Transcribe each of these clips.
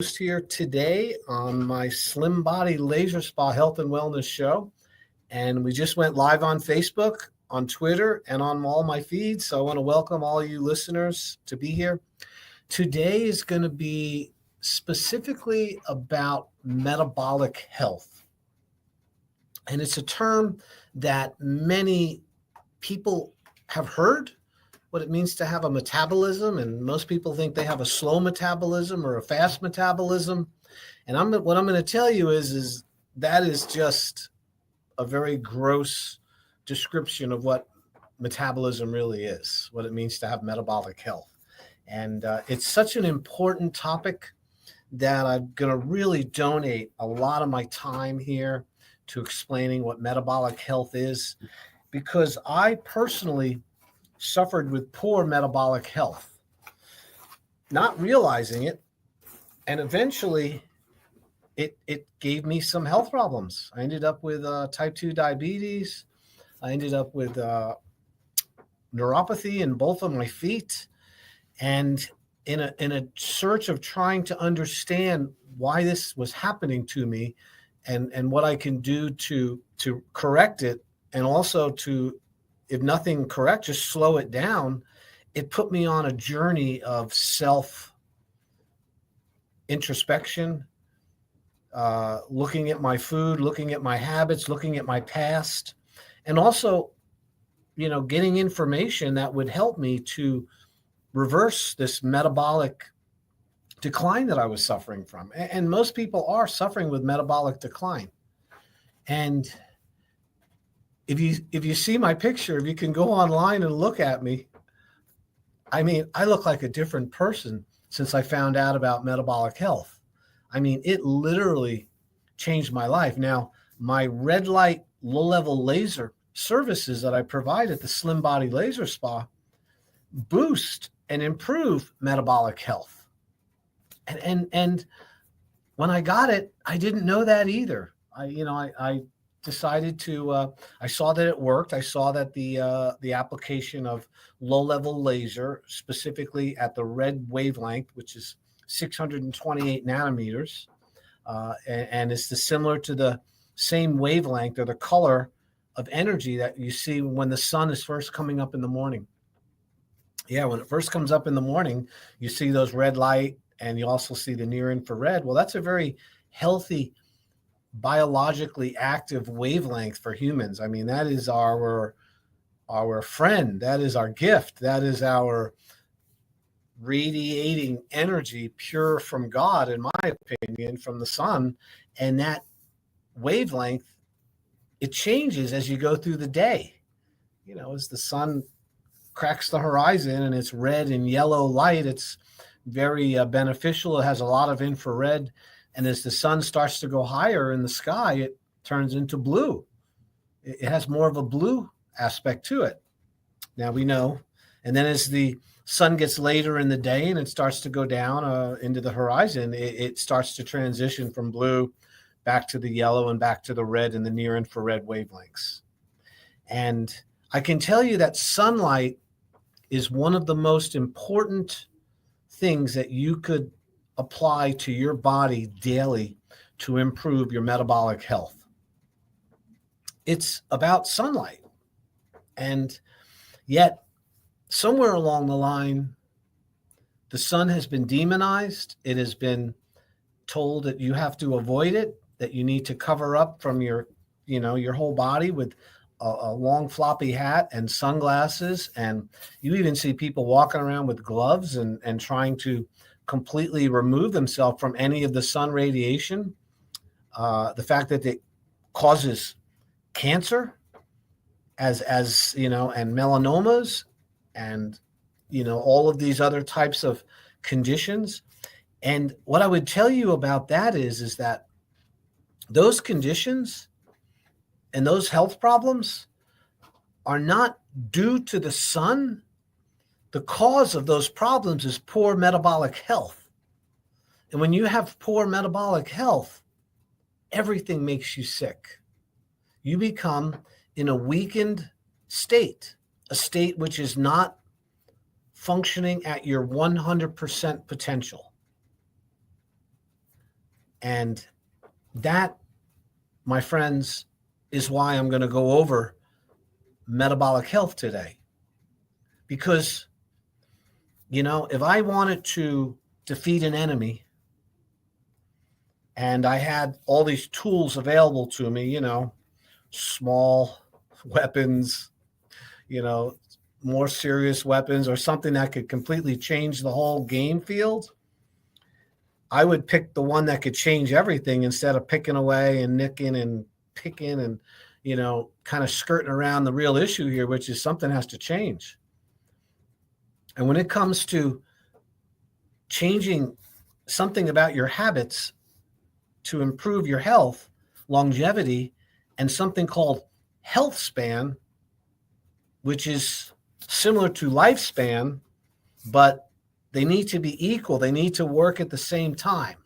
Here today on my Slim Body Laser Spa Health and Wellness Show. And we just went live on Facebook, on Twitter, and on all my feeds. So I want to welcome all you listeners to be here. Today is going to be specifically about metabolic health. And it's a term that many people have heard, what it means to have a metabolism, and most people think they have a slow metabolism or a fast metabolism. And what I'm going to tell you is that is just a very gross description of what metabolism really is, what it means to have metabolic health. And it's such an important topic that I'm going to really donate a lot of my time here to explaining what metabolic health is, because I personally suffered with poor metabolic health, not realizing it. And eventually it gave me some health problems. I ended up with type 2 diabetes. I ended up with neuropathy in both of my feet. And in a search of trying to understand why this was happening to me and what I can do to correct it, and also to, if nothing correct, just slow it down. It put me on a journey of self introspection, looking at my food, looking at my habits, looking at my past, and also, getting information that would help me to reverse this metabolic decline that I was suffering from. And most people are suffering with metabolic decline. And if you see my picture, if you can go online and look at me, I mean, I look like a different person since I found out about metabolic health. I mean, it literally changed my life. Now, my red light, low level laser services that I provide at the Slim Body Laser Spa boost and improve metabolic health. And when I got it, I didn't know that either. I decided to, I saw that it worked. I saw that the application of low-level laser, specifically at the red wavelength, which is 628 nanometers, and it's similar to the same wavelength or the color of energy that you see when the sun is first coming up in the morning. Yeah, when it first comes up in the morning, you see those red light, and you also see the near infrared. Well, that's a very healthy, biologically active wavelength for humans. I mean, that is our friend. That is our gift. That is our radiating energy, pure from God, in my opinion, from the sun. And that wavelength, it changes as you go through the day. As the sun cracks the horizon and it's red and yellow light, it's very beneficial. It has a lot of infrared. And as the sun starts to go higher in the sky, it turns into blue. It has more of a blue aspect to it. Now we know. And then as the sun gets later in the day and it starts to go down into the horizon, it starts to transition from blue back to the yellow and back to the red and the near infrared wavelengths. And I can tell you that sunlight is one of the most important things that you could apply to your body daily to improve your metabolic health. It's about sunlight. And yet, somewhere along the line, the sun has been demonized. It has been told that you have to avoid it, that you need to cover up from your whole body with a long floppy hat and sunglasses. And you even see people walking around with gloves and trying to completely remove themselves from any of the sun radiation. The fact that it causes cancer and melanomas and, all of these other types of conditions. And what I would tell you about that is that those conditions and those health problems are not due to the sun. The cause of those problems is poor metabolic health. And when you have poor metabolic health, everything makes you sick. You become in a weakened state, a state which is not functioning at your 100% potential. And that, my friends, is why I'm going to go over metabolic health today. Because, if I wanted to defeat an enemy and I had all these tools available to me, small weapons, more serious weapons, or something that could completely change the whole game field, I would pick the one that could change everything instead of picking away and nicking and picking and, kind of skirting around the real issue here, which is something has to change. And when it comes to changing something about your habits to improve your health, longevity, and something called health span, which is similar to lifespan, but they need to be equal. They need to work at the same time.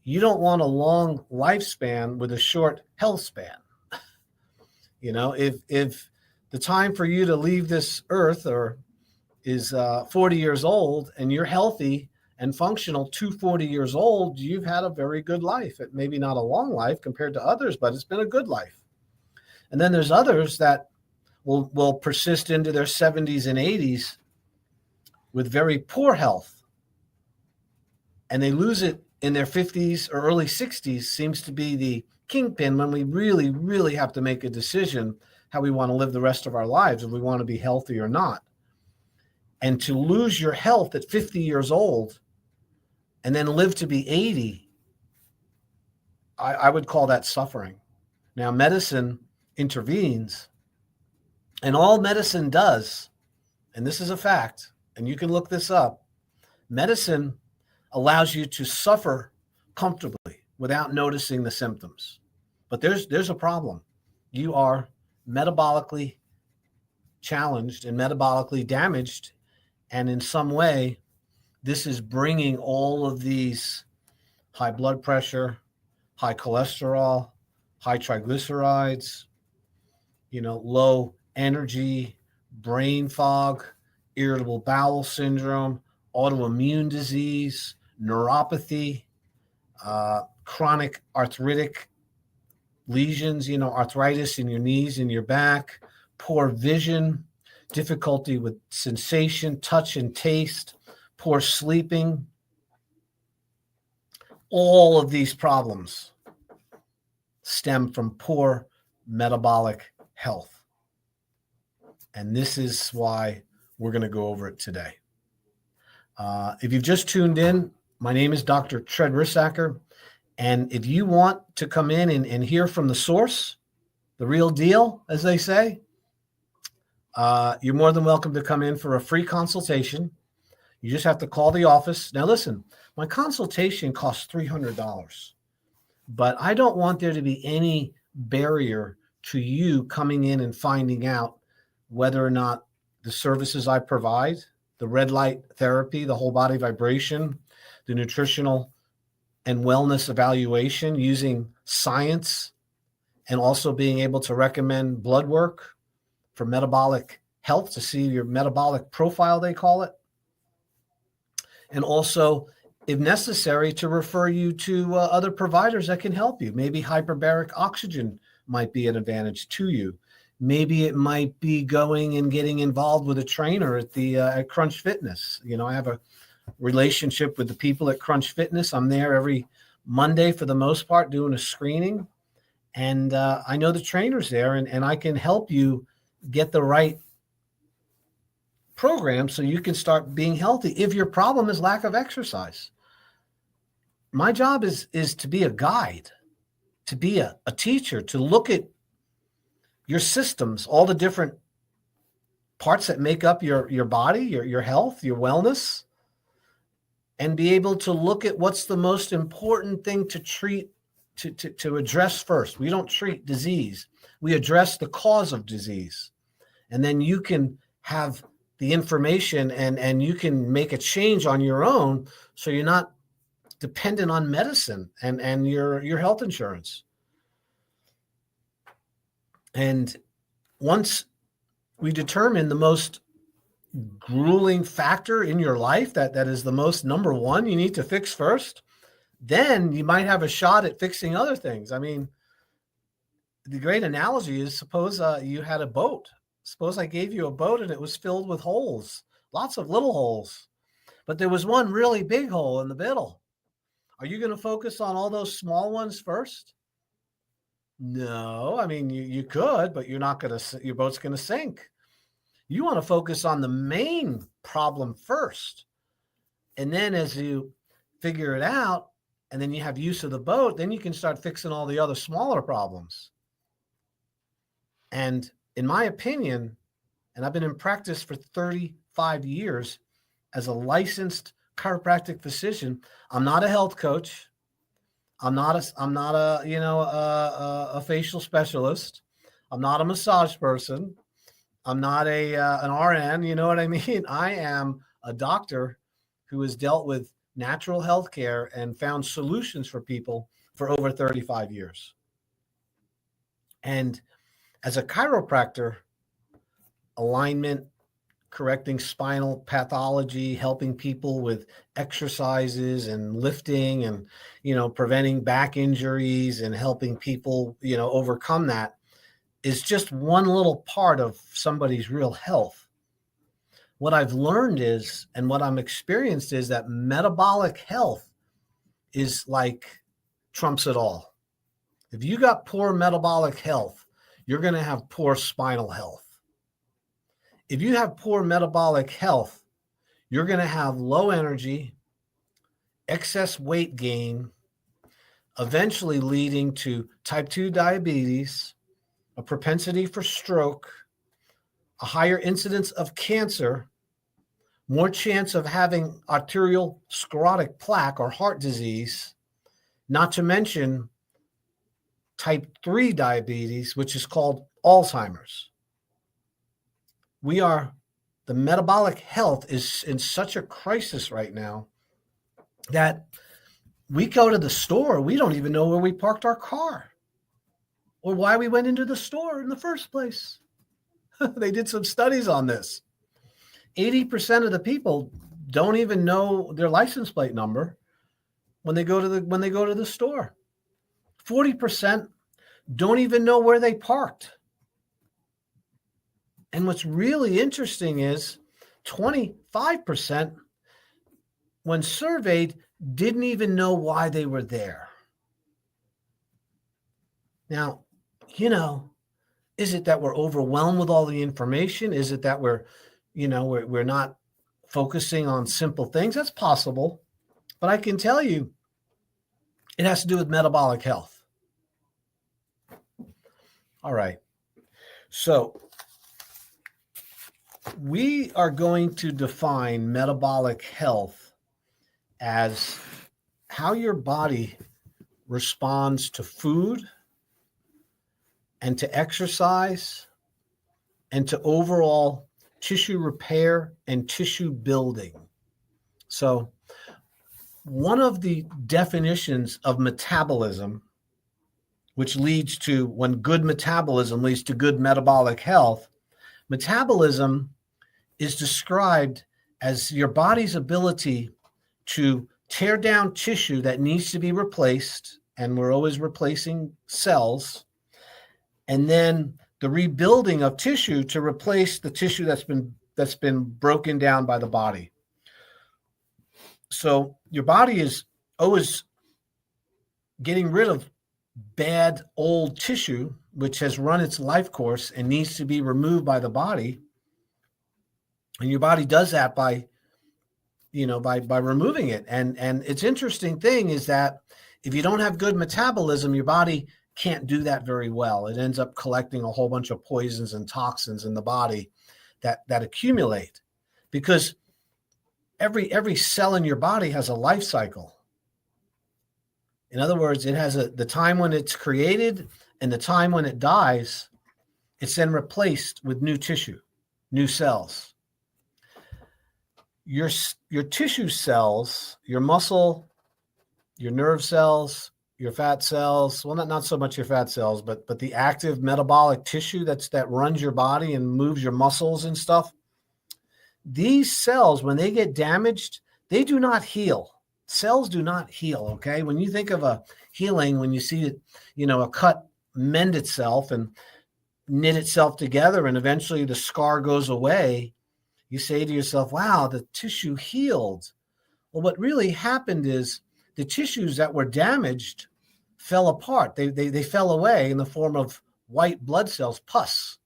You don't want a long lifespan with a short health span. If the time for you to leave this earth is 40 years old and you're healthy and functional to 40 years old, you've had a very good life. It maybe not a long life compared to others, but it's been a good life. And then there's others that will persist into their 70s and 80s with very poor health. And they lose it in their 50s or early 60s, seems to be the kingpin when we really, really have to make a decision how we want to live the rest of our lives, if we want to be healthy or not. And to lose your health at 50 years old and then live to be 80, I would call that suffering. Now, medicine intervenes, and all medicine does, and this is a fact, and you can look this up, medicine allows you to suffer comfortably without noticing the symptoms. But there's a problem. You are metabolically challenged and metabolically damaged, and in some way, this is bringing all of these high blood pressure, high cholesterol, high triglycerides, low energy, brain fog, irritable bowel syndrome, autoimmune disease, neuropathy, chronic arthritic lesions, arthritis in your knees and your back, poor vision, difficulty with sensation, touch, and taste, poor sleeping. All of these problems stem from poor metabolic health. And this is why we're going to go over it today. If you've just tuned in, my name is Dr. Tred Rissacker. And if you want to come in and hear from the source, the real deal, as they say, you're more than welcome to come in for a free consultation. You just have to call the office. Now, listen, my consultation costs $300, but I don't want there to be any barrier to you coming in and finding out whether or not the services I provide, the red light therapy, the whole body vibration, the nutritional and wellness evaluation using science, and also being able to recommend blood work for metabolic health to see your metabolic profile, they call it. And also, if necessary, to refer you to other providers that can help you. Maybe hyperbaric oxygen might be an advantage to you. Maybe it might be going and getting involved with a trainer at Crunch Fitness. I have a relationship with the people at Crunch Fitness. I'm there every Monday for the most part doing a screening. And I know the trainers there, and I can help you get the right program so you can start being healthy if your problem is lack of exercise. My job is to be a guide, to be a teacher, to look at your systems, all the different parts that make up your body, your health, your wellness, and be able to look at what's the most important thing to treat, to address first. We don't treat disease. We address the cause of disease. And then you can have the information and you can make a change on your own so you're not dependent on medicine and your health insurance. And once we determine the most grueling factor in your life that is the most number one you need to fix first, then you might have a shot at fixing other things. I mean, the great analogy is suppose you had a boat. Suppose I gave you a boat and it was filled with holes, lots of little holes, but there was one really big hole in the middle. Are you going to focus on all those small ones first? No, I mean, you could, but you're not going to, your boat's going to sink. You want to focus on the main problem first. And then as you figure it out, and then you have use of the boat, then you can start fixing all the other smaller problems. And in my opinion, and I've been in practice for 35 years as a licensed chiropractic physician, I'm not a health coach. I'm not a facial specialist. I'm not a massage person. I'm not an RN. You know what I mean? I am a doctor who has dealt with natural health care and found solutions for people for over 35 years. And as a chiropractor, alignment, correcting spinal pathology, helping people with exercises and lifting and, preventing back injuries and helping people, overcome that is just one little part of somebody's real health. What I've learned is, and what I'm experienced is that metabolic health is like trumps it all. If you got poor metabolic health, you're going to have poor spinal health. If you have poor metabolic health, you're going to have low energy, excess weight gain, eventually leading to type 2 diabetes, a propensity for stroke, a higher incidence of cancer, more chance of having arterial sclerotic plaque or heart disease, not to mention type 3 diabetes, which is called Alzheimer's. The metabolic health is in such a crisis right now that we go to the store, we don't even know where we parked our car or why we went into the store in the first place. They did some studies on this. 80% of the people don't even know their license plate number when they go to the store. 40% don't even know where they parked. And what's really interesting is 25%, when surveyed, didn't even know why they were there. Now, is it that we're overwhelmed with all the information? Is it that we're not focusing on simple things? That's possible. But I can tell you, it has to do with metabolic health. All right. So we are going to define metabolic health as how your body responds to food and to exercise and to overall tissue repair and tissue building. So one of the definitions of metabolism, which leads to, when good metabolism leads to good metabolic health, metabolism is described as your body's ability to tear down tissue that needs to be replaced, and we're always replacing cells, and then the rebuilding of tissue to replace the tissue that's been broken down by the body. So your body is always getting rid of bad old tissue, which has run its life course and needs to be removed by the body. And your body does that by removing it. And it's interesting thing is that if you don't have good metabolism, your body can't do that very well. It ends up collecting a whole bunch of poisons and toxins in the body that accumulate, because every cell in your body has a life cycle. In other words, it has the time when it's created and the time when it dies. It's then replaced with new tissue, new cells. Your tissue cells, your muscle, your nerve cells, your fat cells, well, not so much your fat cells, but the active metabolic tissue that runs your body and moves your muscles and stuff. These cells, when they get damaged, they do not heal. Cells do not heal, okay? When you think of a healing, when you see it, a cut mend itself and knit itself together and eventually the scar goes away, you say to yourself, wow, the tissue healed. Well, what really happened is the tissues that were damaged fell apart. They fell away in the form of white blood cells, pus,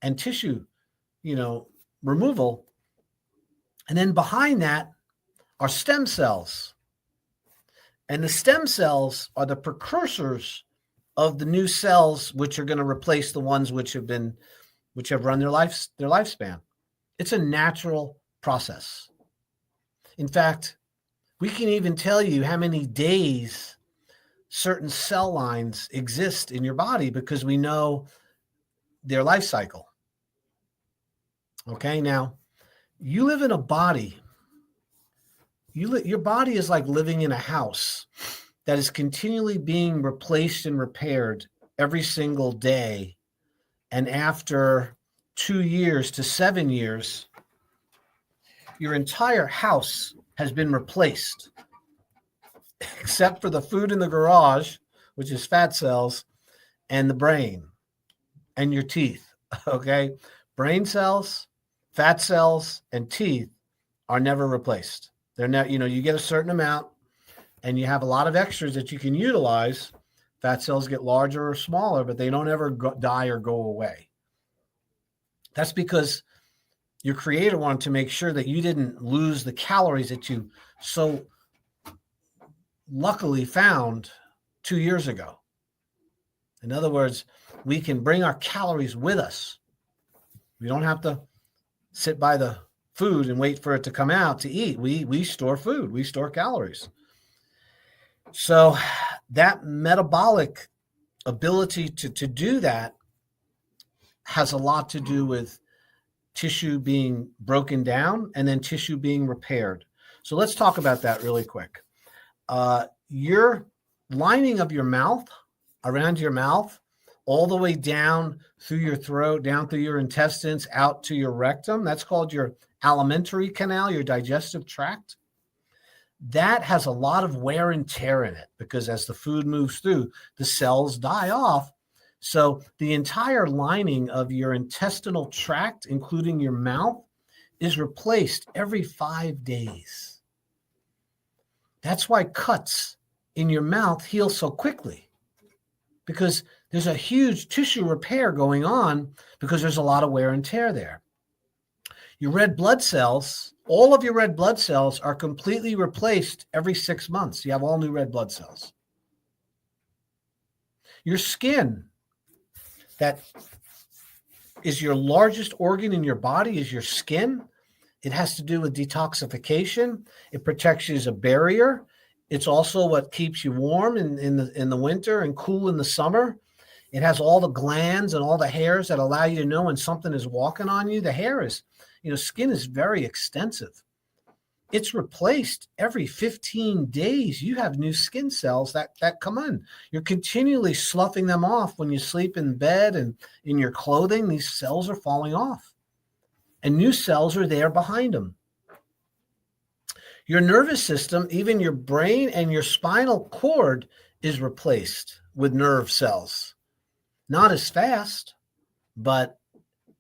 and tissue, removal. And then behind that are stem cells. And the stem cells are the precursors of the new cells, which are going to replace the ones which have run their lifespan. It's a natural process. In fact, we can even tell you how many days certain cell lines exist in your body because we know their life cycle. Okay, now you live in a body. Your body is like living in a house that is continually being replaced and repaired every single day. And after 2 years to 7 years, your entire house has been replaced, except for the food in the garage, which is fat cells, and the brain and your teeth. Okay? Brain cells, fat cells, and teeth are never replaced. They're not, you get a certain amount and you have a lot of extras that you can utilize. Fat cells get larger or smaller, but they don't ever die or go away. That's because your creator wanted to make sure that you didn't lose the calories that you so luckily found 2 years ago. In other words, we can bring our calories with us. We don't have to sit by the food and wait for it to come out to eat. We store food. We store calories. So that metabolic ability to do that has a lot to do with tissue being broken down and then tissue being repaired. So let's talk about that really quick. Your lining of your mouth, around your mouth, all the way down through your throat, down through your intestines, out to your rectum, that's called your alimentary canal, your digestive tract. That has a lot of wear and tear in it because as the food moves through, the cells die off. So the entire lining of your intestinal tract, including your mouth, is replaced every 5 days. That's why cuts in your mouth heal so quickly, because there's a huge tissue repair going on because there's a lot of wear and tear there. Your red blood cells, all of your red blood cells are completely replaced every 6 months. You have all new red blood cells. Your skin, that is your largest organ in your body, is your skin. It has to do with detoxification. It protects you as a barrier. It's also what keeps you warm in the winter and cool in the summer. It has all the glands and all the hairs that allow you to know when something is walking on you. The hair is, skin is very extensive. It's replaced every 15 days. You have new skin cells that come in. You're continually sloughing them off when you sleep in bed and in your clothing. These cells are falling off. And new cells are there behind them. Your nervous system, even your brain and your spinal cord, is replaced with nerve cells. Not as fast, but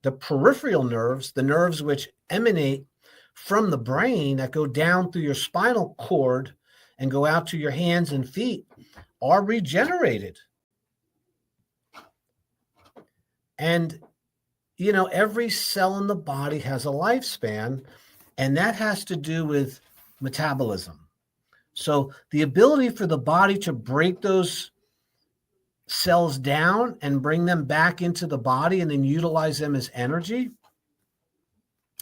the peripheral nerves, the nerves which emanate from the brain that go down through your spinal cord and go out to your hands and feet, are regenerated. And, every cell in the body has a lifespan, and that has to do with metabolism. So the ability for the body to break those cells down and bring them back into the body and then utilize them as energy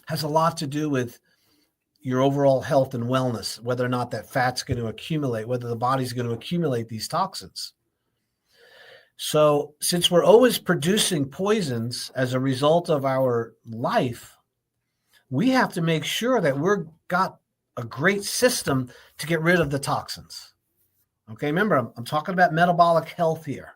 has a lot to do with your overall health and wellness, whether or not that fat's going to accumulate, whether the body's going to accumulate these toxins. So since we're always producing poisons as a result of our life, we have to make sure that we've got a great system to get rid of the toxins. Okay, remember, I'm talking about metabolic health here.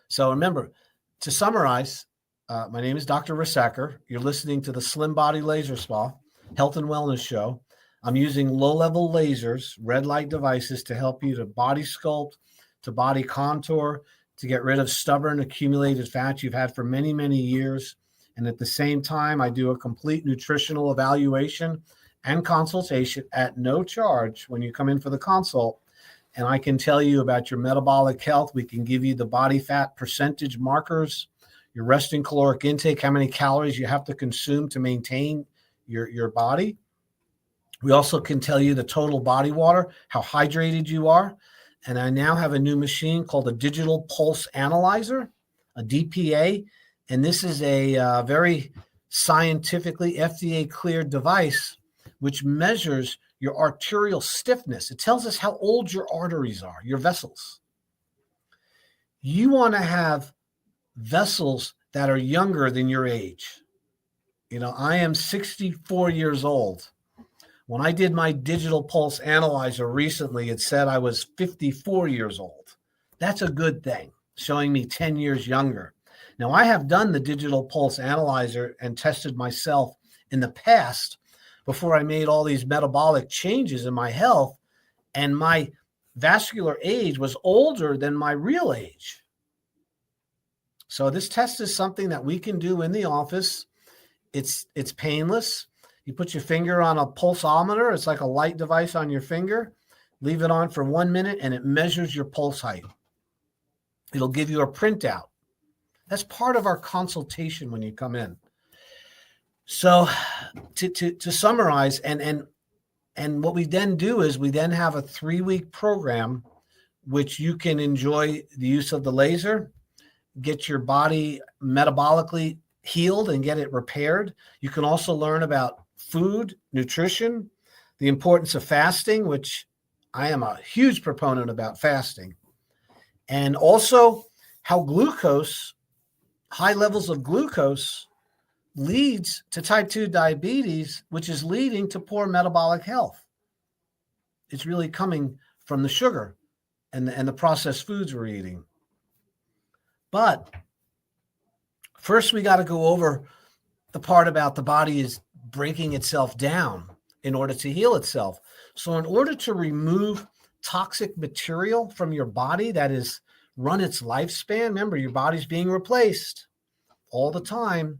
So remember, to summarize, my name is Dr. Risacker. You're listening to the Slim Body Laser Spa Health and Wellness Show. I'm using low-level lasers, red light devices, to help you to body sculpt, to body contour, to get rid of stubborn accumulated fat you've had for many, many years. And at the same time, I do a complete nutritional evaluation and consultation at no charge when you come in for the consult. And I can tell you about your metabolic health. We can give you the body fat percentage markers, your resting caloric intake, how many calories you have to consume to maintain your body. We also can tell you the total body water, how hydrated you are. And I now have a new machine called a digital pulse analyzer, a DPA. And this is a very scientifically FDA cleared device which measures your arterial stiffness. It tells us how old your arteries are, your vessels. You want to have vessels that are younger than your age. You know, I am 64 years old. When I did my digital pulse analyzer recently, it said I was 54 years old. That's a good thing, showing me 10 years younger. Now, I have done the digital pulse analyzer and tested myself in the past before I made all these metabolic changes in my health, and my vascular age was older than my real age. So this test is something that we can do in the office. It's painless. You put your finger on a pulsometer. It's like a light device on your finger. Leave it on for 1 minute, and it measures your pulse height. It'll give you a printout. That's part of our consultation when you come in. So to summarize, and what we then do is we then have a 3-week program which you can enjoy the use of the laser, get your body metabolically healed and get it repaired. You can also learn about food, nutrition, the importance of fasting, which I am a huge proponent about fasting, and also how glucose, high levels of glucose, leads to type 2 diabetes, which is leading to poor metabolic health. It's really coming from the sugar and the processed foods we're eating. But first, we got to go over the part about the body is breaking itself down in order to heal itself. So in order to remove toxic material from your body that is run its lifespan, remember, your body's being replaced all the time.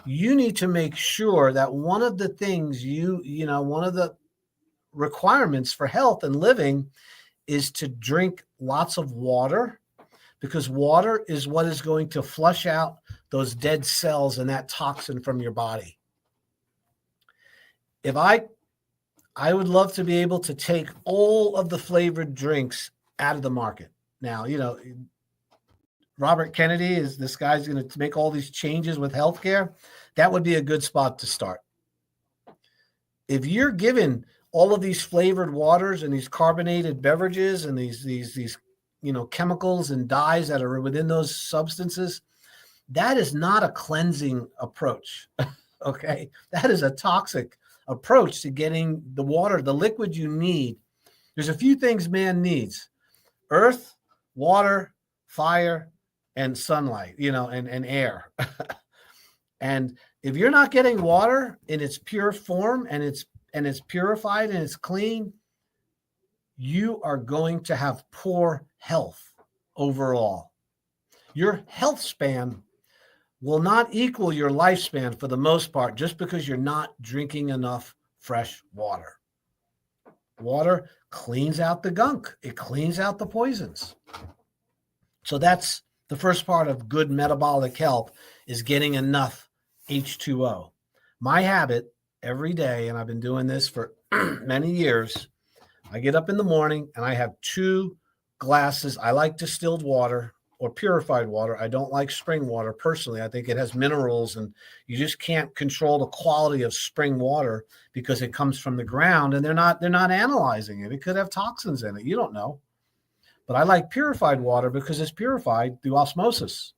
You need to make sure that one of the things one of the requirements for health and living is to drink lots of water, because water is what is going to flush out those dead cells and that toxin from your body. If I would love to be able to take all of the flavored drinks out of the market. Now, Robert Kennedy is this guy's going to make all these changes with healthcare. That would be a good spot to start. If you're given all of these flavored waters and these carbonated beverages and these chemicals and dyes that are within those substances, that is not a cleansing approach. Okay, that is a toxic approach to getting the water, the liquid you need. There's a few things man needs: earth, water, fire, and sunlight, and air. And if you're not getting water in its pure form and it's purified and it's clean, you are going to have poor health overall. Your health span will not equal your lifespan for the most part, just because you're not drinking enough fresh water. Water cleans out the gunk. It cleans out the poisons. So that's the first part of good metabolic health, is getting enough H2O. My habit every day, and I've been doing this for many years, I get up in the morning and I have 2 glasses. I like distilled water or purified water. I don't like spring water personally. I think it has minerals, and you just can't control the quality of spring water because it comes from the ground and they're not analyzing it. It could have toxins in it. You don't know. But I like purified water because it's purified through osmosis.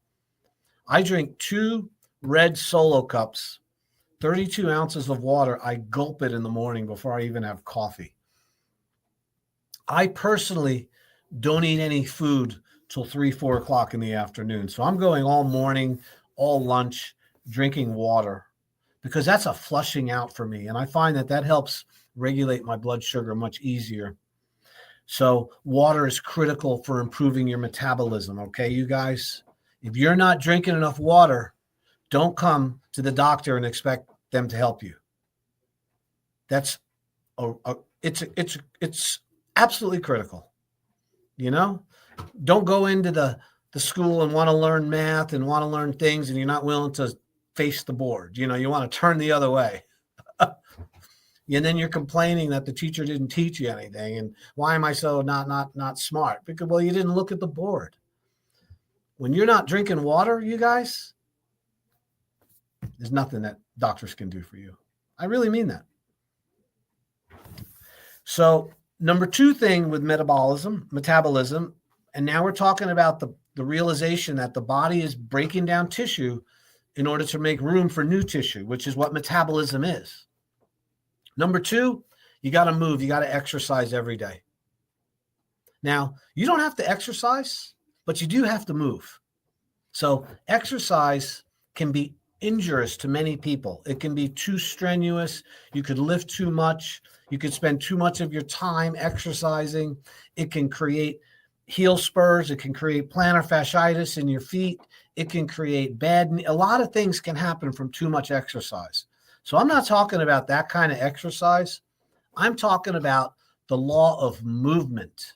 I drink 2 red Solo cups, 32 ounces of water. I gulp it in the morning before I even have coffee. I personally don't eat any food till 3-4 o'clock in the afternoon. So I'm going all morning, all lunch, drinking water, because that's a flushing out for me. And I find that helps regulate my blood sugar much easier. So water is critical for improving your metabolism. Okay, you guys, if you're not drinking enough water, don't come to the doctor and expect them to help you. That's it's absolutely critical. You know, don't go into the school and want to learn math and want to learn things, and you're not willing to face the board. You know, you want to turn the other way. And then you're complaining that the teacher didn't teach you anything. And why am I so not smart? Because, well, you didn't look at the board. When you're not drinking water, you guys, there's nothing that doctors can do for you. I really mean that. So number 2 thing with metabolism, and now we're talking about the realization that the body is breaking down tissue in order to make room for new tissue, which is what metabolism is. Number 2, you got to move. You got to exercise every day. Now, you don't have to exercise, but you do have to move. So exercise can be injurious to many people. It can be too strenuous. You could lift too much. You could spend too much of your time exercising. It can create heel spurs. It can create plantar fasciitis in your feet. It can create a lot of things can happen from too much exercise. So I'm not talking about that kind of exercise. I'm talking about the law of movement.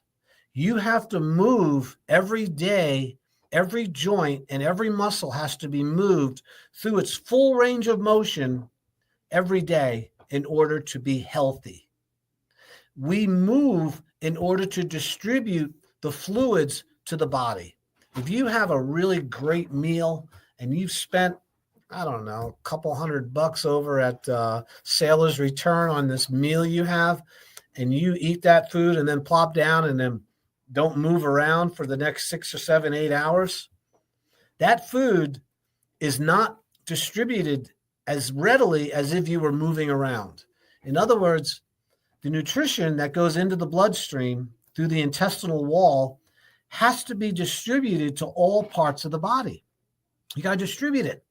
You have to move every day. Every joint and every muscle has to be moved through its full range of motion every day in order to be healthy. We move in order to distribute the fluids to the body. If you have a really great meal and you've spent, I don't know, a couple $100 over at Sailor's Return on this meal you have, and you eat that food and then plop down and then don't move around for the next 6 or 7, 8 hours, that food is not distributed as readily as if you were moving around. In other words, the nutrition that goes into the bloodstream through the intestinal wall has to be distributed to all parts of the body. You got to distribute it.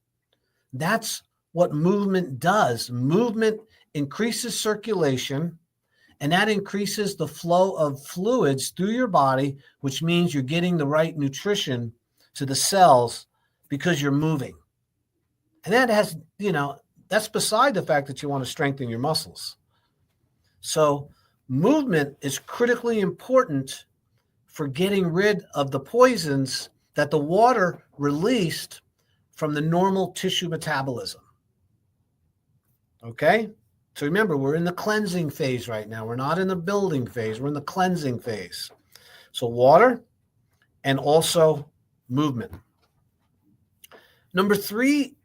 That's what movement does. Movement increases circulation, and that increases the flow of fluids through your body, which means you're getting the right nutrition to the cells because you're moving. And that has, that's beside the fact that you want to strengthen your muscles. So movement is critically important for getting rid of the poisons that the water released from the normal tissue metabolism. Okay? So remember, we're in the cleansing phase right now. We're not in the building phase. We're in the cleansing phase. So water and also movement. Number 3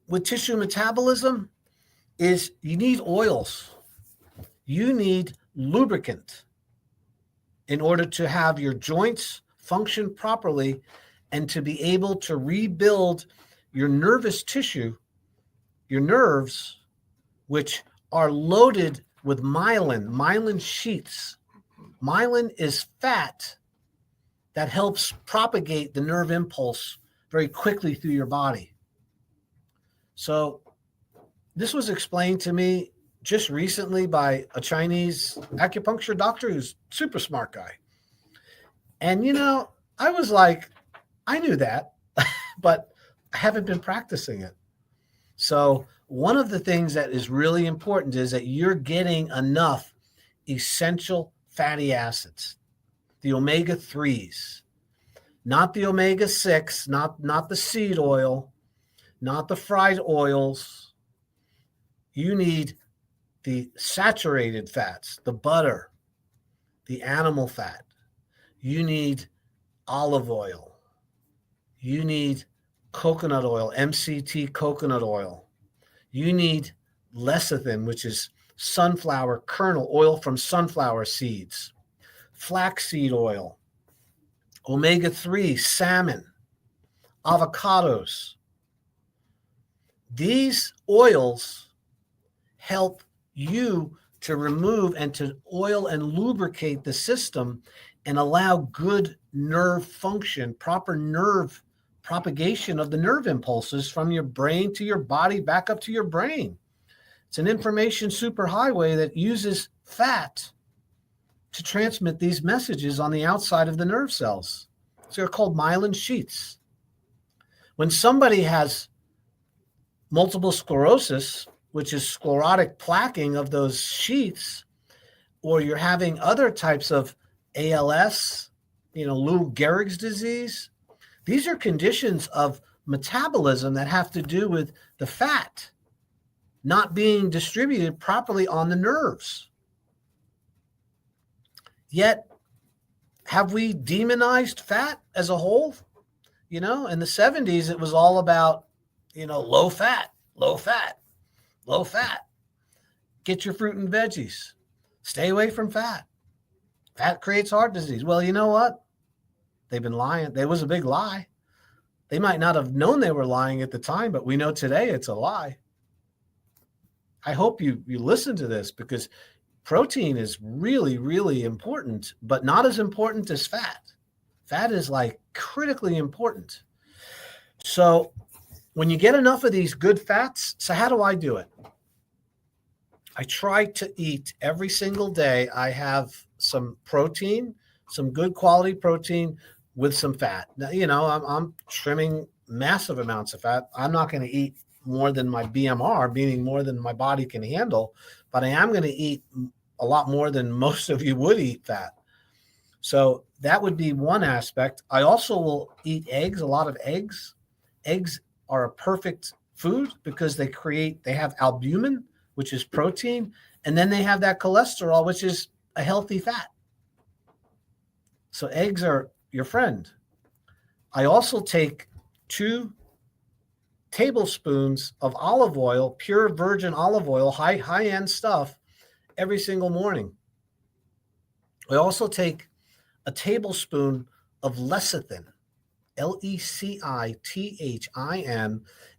with tissue metabolism is you need oils. You need lubricant in order to have your joints function properly and to be able to rebuild your nervous tissue, your nerves, which are loaded with myelin sheaths. Myelin is fat that helps propagate the nerve impulse very quickly through your body. So this was explained to me just recently by a Chinese acupuncture doctor who's a super smart guy. And, I was like, I knew that, but I haven't been practicing it. So one of the things that is really important is that you're getting enough essential fatty acids, the omega-3s, not the omega-6, not the seed oil, not the fried oils. You need the saturated fats, the butter, the animal fat. You need olive oil. You need coconut oil, MCT coconut oil. You need lecithin, which is sunflower kernel, oil from sunflower seeds, flaxseed oil, omega-3, salmon, avocados. These oils help you to remove and to oil and lubricate the system and allow good nerve function, proper nerve propagation of the nerve impulses from your brain to your body back up to your brain. It's an information superhighway that uses fat to transmit these messages on the outside of the nerve cells. So they're called myelin sheaths. When somebody has multiple sclerosis, which is sclerotic plaquing of those sheaths, or you're having other types of ALS, Lou Gehrig's disease, these are conditions of metabolism that have to do with the fat not being distributed properly on the nerves. Yet, have we demonized fat as a whole? In the 70s, it was all about, low fat, low fat, low fat. Get your fruit and veggies. Stay away from fat. Fat creates heart disease. Well, you know what? They've been lying. There was a big lie. They might not have known they were lying at the time, but we know today it's a lie. I hope you listen to this, because protein is really, really important, but not as important as fat. Fat is like critically important. So when you get enough of these good fats, so how do I do it? I try to eat every single day. I have some protein, some good quality protein with some fat. Now, I'm trimming massive amounts of fat. I'm not going to eat more than my BMR, meaning more than my body can handle, but I am going to eat a lot more than most of you would eat fat. So that would be one aspect. I also will eat eggs, a lot of eggs. Eggs are a perfect food because they have albumin, which is protein, and then they have that cholesterol, which is a healthy fat. So eggs are your friend. I also take 2 tablespoons of olive oil, pure virgin olive oil, high-end stuff, every single morning. I also take a tablespoon of lecithin, Lecithin,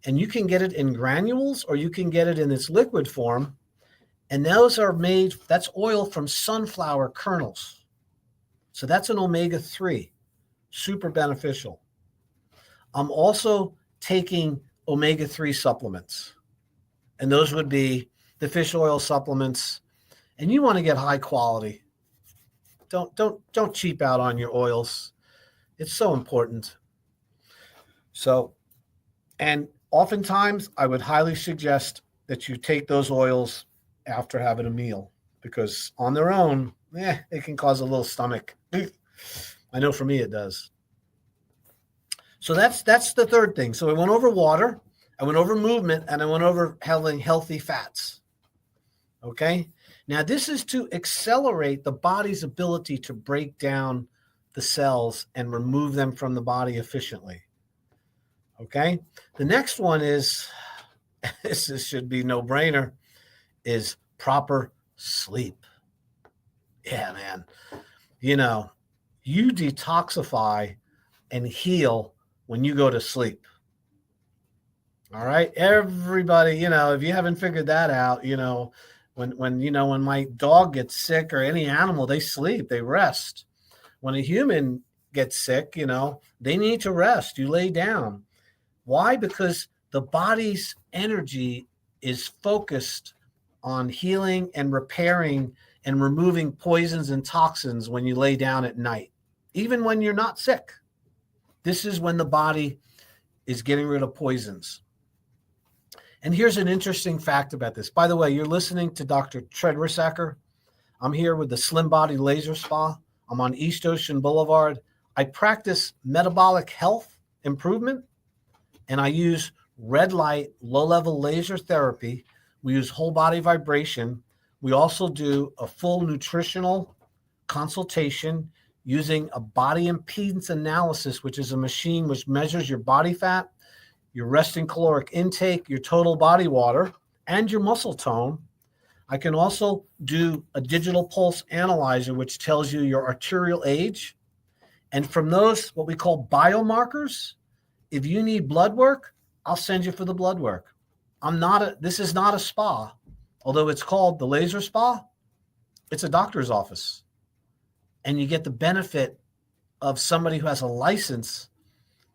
and you can get it in granules or you can get it in its liquid form. And that's oil from sunflower kernels. So that's an omega-3, super beneficial. I'm also taking omega-3 supplements, and those would be the fish oil supplements. And you want to get high quality. Don't cheap out on your oils. It's so important. So, and oftentimes I would highly suggest that you take those oils after having a meal, because on their own, it can cause a little stomach. I know for me it does. So that's the third thing. So I went over water, I went over movement, and I went over having healthy fats. Okay? Now, this is to accelerate the body's ability to break down the cells and remove them from the body efficiently. Okay? The next one is, this should be no-brainer, is proper sleep. Yeah, man. You detoxify and heal when you go to sleep. All right? Everybody, if you haven't figured that out, when my dog gets sick, or any animal, they sleep, they rest. When a human gets sick, they need to rest. You lay down. Why? Because the body's energy is focused on healing and repairing and removing poisons and toxins when you lay down at night, even when you're not sick. This is when the body is getting rid of poisons. And here's an interesting fact about this. By the way, you're listening to Dr. Treds. I'm here with the Slim Body Laser Spa. I'm on East Ocean Boulevard. I practice metabolic health improvement, and I use red light, low-level laser therapy. We use whole body vibration. We also do a full nutritional consultation using a body impedance analysis, which is a machine which measures your body fat, your resting caloric intake, your total body water, and your muscle tone. I can also do a digital pulse analyzer, which tells you your arterial age. And from those, what we call biomarkers, if you need blood work, I'll send you for the blood work. This is not a spa. Although it's called the laser spa, it's a doctor's office. And you get the benefit of somebody who has a license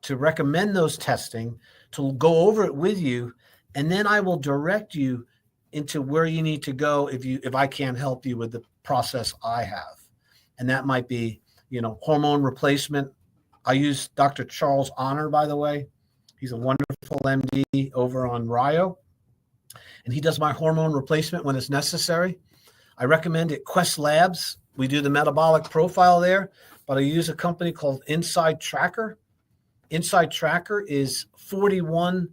to recommend those testing, to go over it with you, and then I will direct you into where you need to go if I can't help you with the process I have. And that might be, hormone replacement. I use Dr. Charles Honor, by the way. He's a wonderful MD over on Rio, and he does my hormone replacement when it's necessary. I recommend it. Quest Labs. We do the metabolic profile there, but I use a company called Inside Tracker. Inside Tracker is 41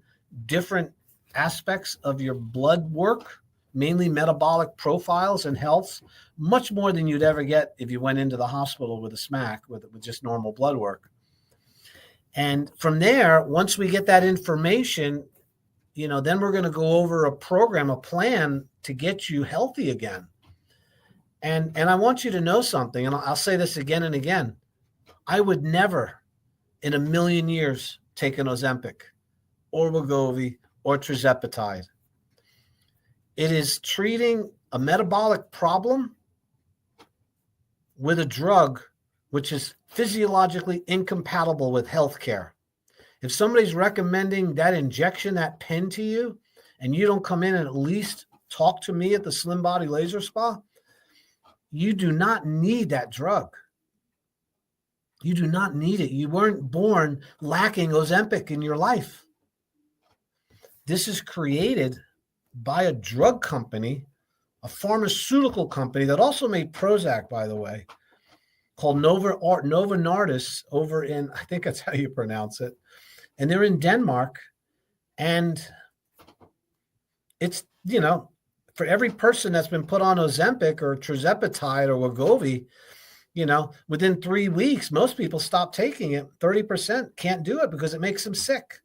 different aspects of your blood work, mainly metabolic profiles and health, much more than you'd ever get if you went into the hospital with a SMAC with just normal blood work. And from there, once we get that information, then we're going to go over a program, a plan to get you healthy again. And I want you to know something, and I'll say this again and again. I would never in a million years take an Ozempic or Wegovy or tirzepatide. It is treating a metabolic problem with a drug which is physiologically incompatible with healthcare. If somebody's recommending that injection, that pen to you, and you don't come in and at least talk to me at the Slim Body Laser Spa, you do not need that drug. You do not need it. You weren't born lacking Ozempic in your life. This is created by a drug company, a pharmaceutical company that also made Prozac, by the way, called Novo Nordisk over in, I think that's how you pronounce it. And they're in Denmark. And it's, for every person that's been put on Ozempic or tirzepatide or Wegovy, within 3 weeks, most people stop taking it. 30% can't do it because it makes them sick.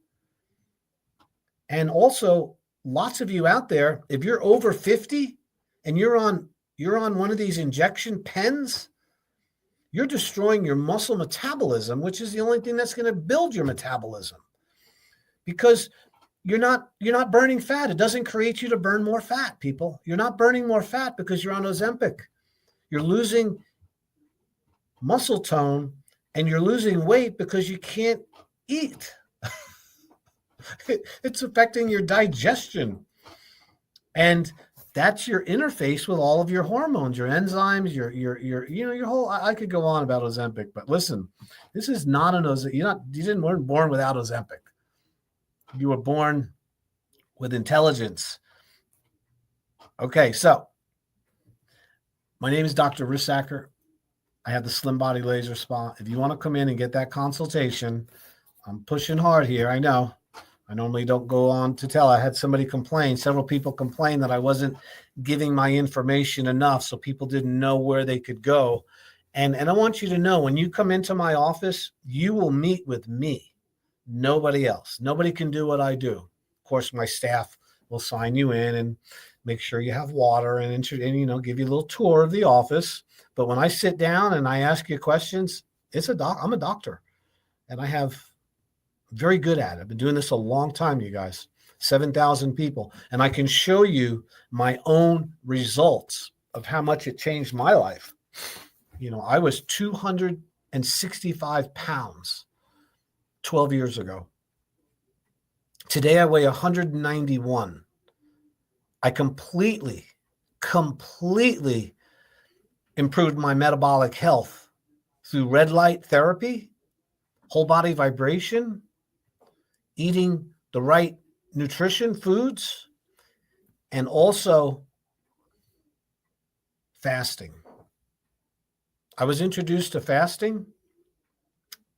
And also, lots of you out there, if you're over 50 and you're on one of these injection pens, you're destroying your muscle metabolism, which is the only thing that's going to build your metabolism, because you're not burning fat. It doesn't create you to burn more fat, people. You're not burning more fat because you're on Ozempic. You're losing muscle tone and you're losing weight because you can't eat. It's affecting your digestion. And that's your interface with all of your hormones, your enzymes, your whole, I could go on about Ozempic, but listen, this is not an Ozempic. You weren't born without Ozempic. You were born with intelligence. Okay, so my name is Dr. Rissacker. I have the Slim Body Laser Spa. If you want to come in and get that consultation, I'm pushing hard here. I know. I normally don't go on to tell. I had somebody complain. Several people complain that I wasn't giving my information enough, so people didn't know where they could go. And I want you to know, when you come into my office, you will meet with me. Nobody else. Nobody can do what I do. Of course, my staff will sign you in and make sure you have water and give you a little tour of the office. But when I sit down and I ask you questions, I'm a doctor, and I have very good at it. I've been doing this a long time, you guys, 7,000 people. And I can show you my own results of how much it changed my life. I was 265 pounds 12 years ago. Today I weigh 191. I completely improved my metabolic health through red light therapy, whole body vibration, eating the right nutrition foods, and also fasting. I was introduced to fasting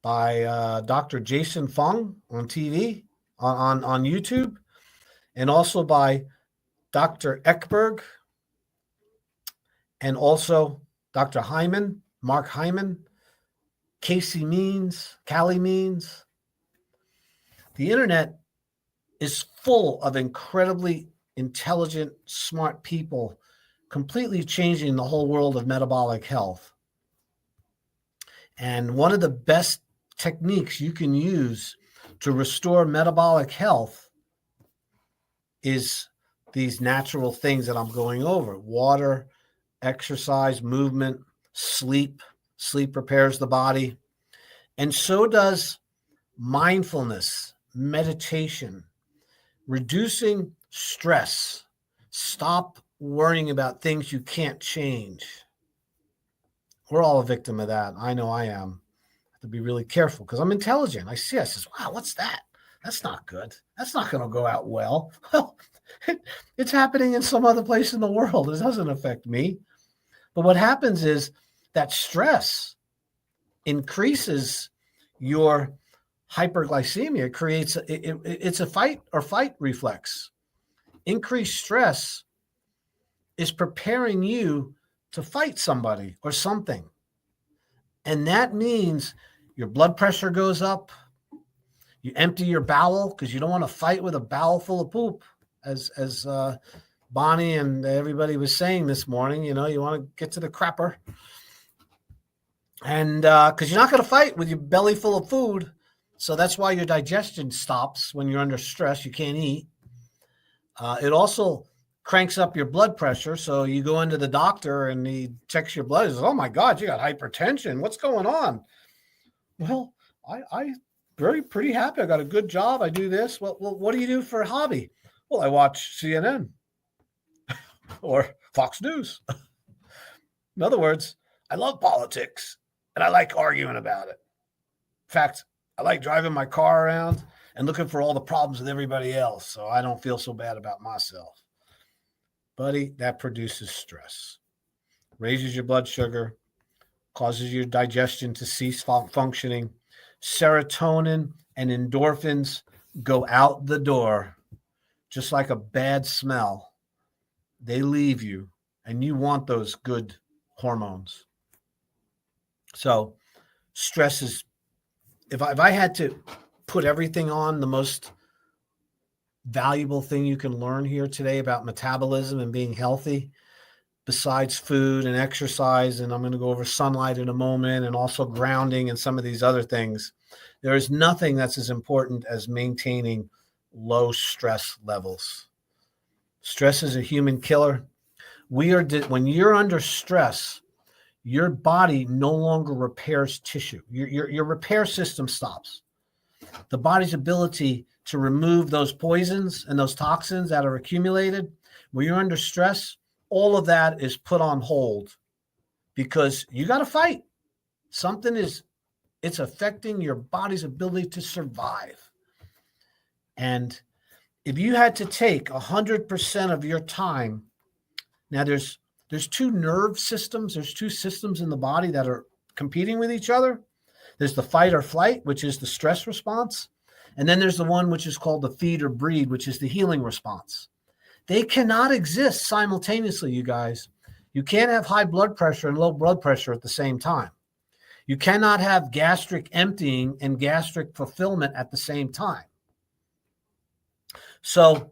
by Dr. Jason Fung on TV, on YouTube, and also by Dr. Ekberg, and also Dr. Hyman, Mark Hyman, Callie Means. The internet is full of incredibly intelligent, smart people completely changing the whole world of metabolic health. And one of the best techniques you can use to restore metabolic health is these natural things that I'm going over: water, exercise, movement, sleep. Sleep repairs the body. And so does mindfulness, meditation, reducing stress, Stop worrying about things you can't change. We're all a victim of that. I know I am. I have to be really careful because I'm intelligent. I says, wow, what's that? That's not good. That's not going to go out well. Well, it's happening in some other place in the world. It doesn't affect me. But what happens is that stress increases your hyperglycemia. It's a fight or fight reflex. Increased stress is preparing you to fight somebody or something. And that means your blood pressure goes up. You empty your bowel because you don't want to fight with a bowel full of poop, as Bonnie and everybody was saying this morning. You want to get to the crapper. And because you're not going to fight with your belly full of food. So that's why your digestion stops when you're under stress. You can't eat. It also cranks up your blood pressure. So you go into the doctor and he checks your blood. He says, oh my God, you got hypertension. What's going on? Well, I pretty happy. I got a good job. I do this. Well, what do you do for a hobby? Well, I watch CNN or Fox News. In other words, I love politics and I like arguing about it. In fact, I like driving my car around and looking for all the problems with everybody else so I don't feel so bad about myself. Buddy, that produces stress, raises your blood sugar, causes your digestion to cease functioning. Serotonin and endorphins go out the door just like a bad smell. They leave you, and you want those good hormones. So stress is, if I had to put everything on, the most valuable thing you can learn here today about metabolism and being healthy, besides food and exercise, and I'm going to go over sunlight in a moment, and also grounding and some of these other things, there is nothing that's as important as maintaining low stress levels. Stress is a human killer. When you're under stress, your body no longer repairs tissue. Your repair system stops. The body's ability to remove those poisons and those toxins that are accumulated, when you're under stress, all of that is put on hold because you got to fight. It's affecting your body's ability to survive. And if you had to take 100% of your time, now there's two nerve systems. There's two systems in the body that are competing with each other. There's the fight or flight, which is the stress response. And then there's the one which is called the feed or breed, which is the healing response. They cannot exist simultaneously, you guys. You can't have high blood pressure and low blood pressure at the same time. You cannot have gastric emptying and gastric fulfillment at the same time. So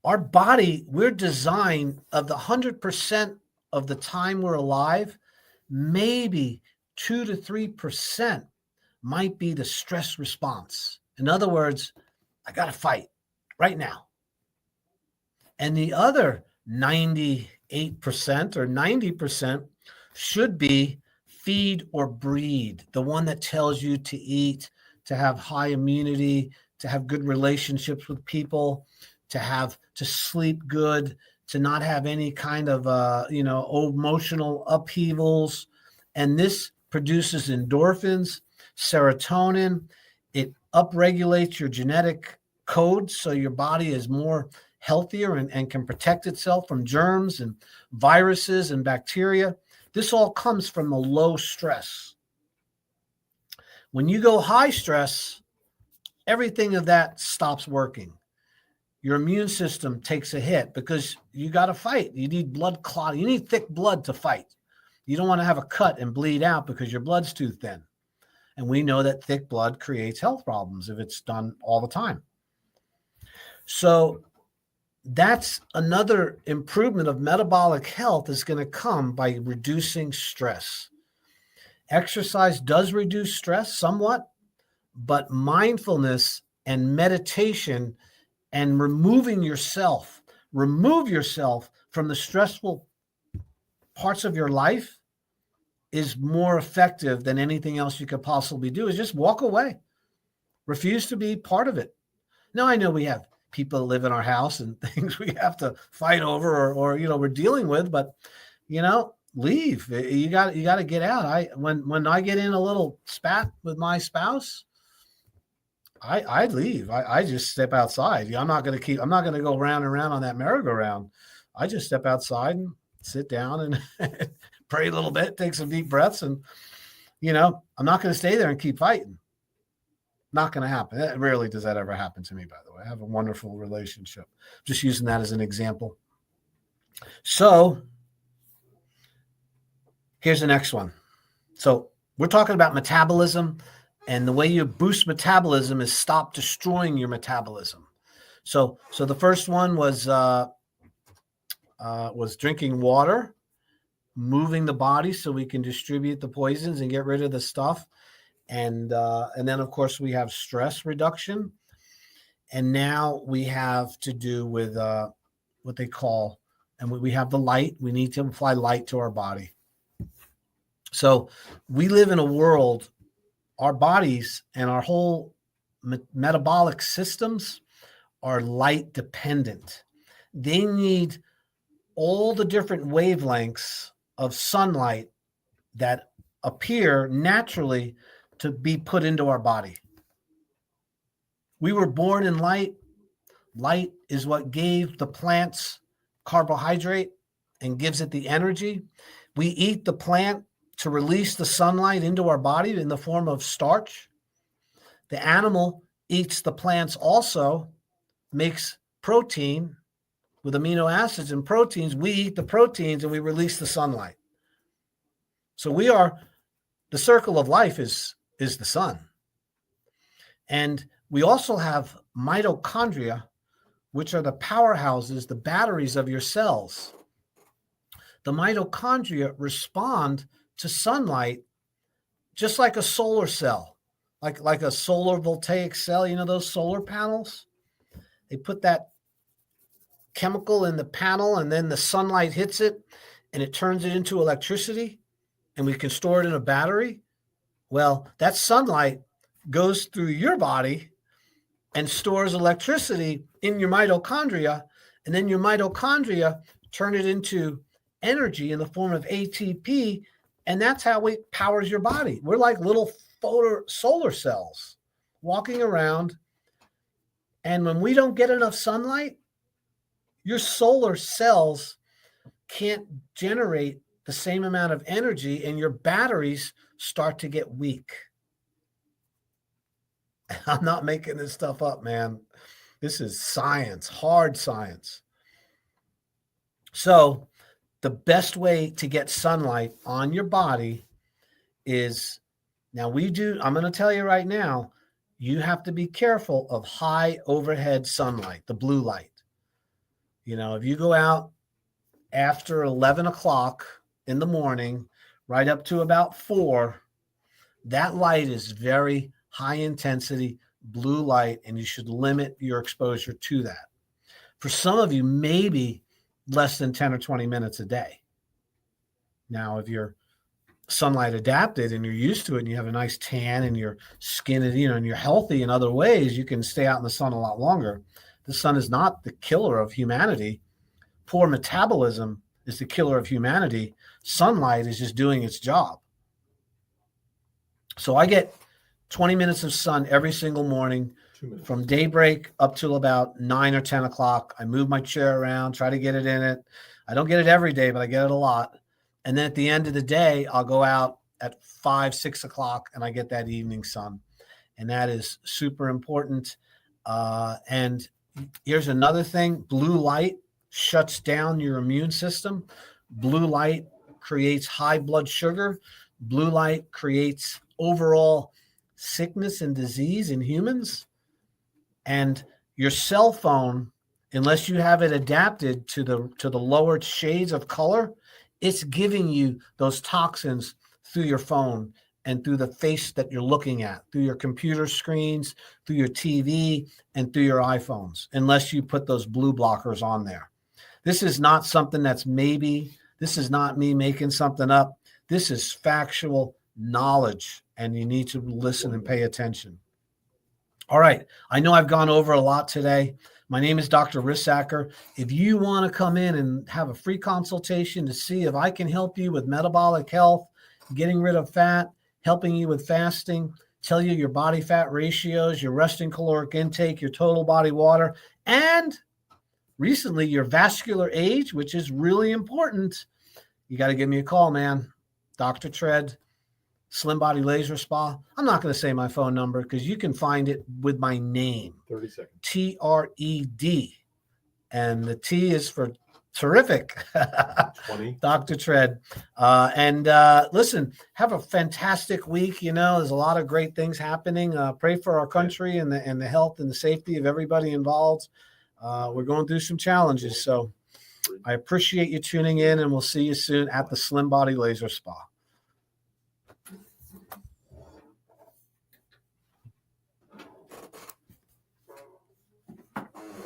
our body, we're designed of the 100% of the time we're alive, maybe 2 to 3% might be the stress response. In other words, I got to fight right now. And the other 98% or 90% should be feed or breed, the one that tells you to eat, to have high immunity, to have good relationships with people, to sleep good, to not have any kind of emotional upheavals. And this produces endorphins, serotonin. It upregulates your genetic code so your body is more healthier and can protect itself from germs and viruses and bacteria. This all comes from the low stress. When you go high stress, everything of that stops working. Your immune system takes a hit because you got to fight. You need blood clot. You need thick blood to fight. You don't want to have a cut and bleed out because your blood's too thin. And we know that thick blood creates health problems if it's done all the time. So that's another improvement of metabolic health is going to come by reducing stress. Exercise does reduce stress somewhat, but mindfulness and meditation and remove yourself from the stressful parts of your life is more effective than anything else you could possibly do. Is just walk away. Refuse to be part of it. Now, I know we have people that live in our house and things we have to fight over or we're dealing with, but leave. You got to get out. When I get in a little spat with my spouse, I leave. I just step outside. I'm not going to go round and round on that merry-go-round. I just step outside and sit down and pray a little bit, take some deep breaths. And, I'm not going to stay there and keep fighting. Not going to happen. Rarely does that ever happen to me, by the way. I have a wonderful relationship. Just using that as an example. So here's the next one. So we're talking about metabolism, and the way you boost metabolism is stop destroying your metabolism. So the first one was drinking water, moving the body so we can distribute the poisons and get rid of the stuff. And then, of course, we have stress reduction. And now we have to do with what they call, and we have the light. We need to apply light to our body. So we live in a world, our bodies and our whole metabolic systems are light dependent. They need all the different wavelengths of sunlight that appear naturally to be put into our body. We were born in light. Light is what gave the plants carbohydrate and gives it the energy. We eat the plant to release the sunlight into our body in the form of starch. The animal eats the plants also, makes protein with amino acids and proteins. We eat the proteins and we release the sunlight. So the circle of life is the sun. And we also have mitochondria, which are the powerhouses, the batteries of your cells. The mitochondria respond to sunlight just like a solar cell, like a solar voltaic cell, those solar panels. They put that chemical in the panel and then the sunlight hits it and it turns it into electricity and we can store it in a battery. Well, that sunlight goes through your body and stores electricity in your mitochondria, and then your mitochondria turn it into energy in the form of ATP, and that's how it powers your body. We're like little solar cells walking around, and when we don't get enough sunlight, your solar cells can't generate the same amount of energy, and your batteries start to get weak. I'm not making this stuff up, man. This is science, hard science. So the best way to get sunlight on your body is, I'm going to tell you right now, you have to be careful of high overhead sunlight, the blue light. If you go out after 11 o'clock in the morning, right up to about 4, that light is very high intensity blue light, and you should limit your exposure to that. For some of you, maybe less than 10 or 20 minutes a day. Now, if you're sunlight adapted and you're used to it and you have a nice tan and your skin is, and you're healthy in other ways, you can stay out in the sun a lot longer. The sun is not the killer of humanity. Poor metabolism is the killer of humanity. Sunlight is just doing its job. So I get 20 minutes of sun every single morning from daybreak up till about 9 or 10 o'clock. I move my chair around, try to get it in it. I don't get it every day, but I get it a lot. And then at the end of the day, I'll go out at 5, 6 o'clock and I get that evening sun. And that is super important. And here's another thing. Blue light shuts down your immune system. Blue light creates high blood sugar. Blue light creates overall sickness and disease in humans. And your cell phone, unless you have it adapted to the lower shades of color, it's giving you those toxins through your phone and through the face that you're looking at, through your computer screens, through your TV, and through your iPhones, unless you put those blue blockers on there. This is not something that's maybe. This is not me making something up. This is factual knowledge, and you need to listen and pay attention. All right. I know I've gone over a lot today, My name is Dr. Rissacker. If you want to come in and have a free consultation to see if I can help you with metabolic health, getting rid of fat, helping you with fasting, tell you your body fat ratios, your resting caloric intake, your total body water, and recently your vascular age, which is really important, you got to give me a call, man. Dr. Tred, Slim Body Laser Spa. I'm not going to say my phone number because you can find it with my name. 30 seconds. Tred. And the T is for terrific. 20. Dr. Tred. Listen, have a fantastic week. You know, there's a lot of great things happening. Pray for our country and the health and the safety of everybody involved. We're going through some challenges. So I appreciate you tuning in, and we'll see you soon at the Slim Body Laser Spa.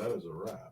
That is a wrap.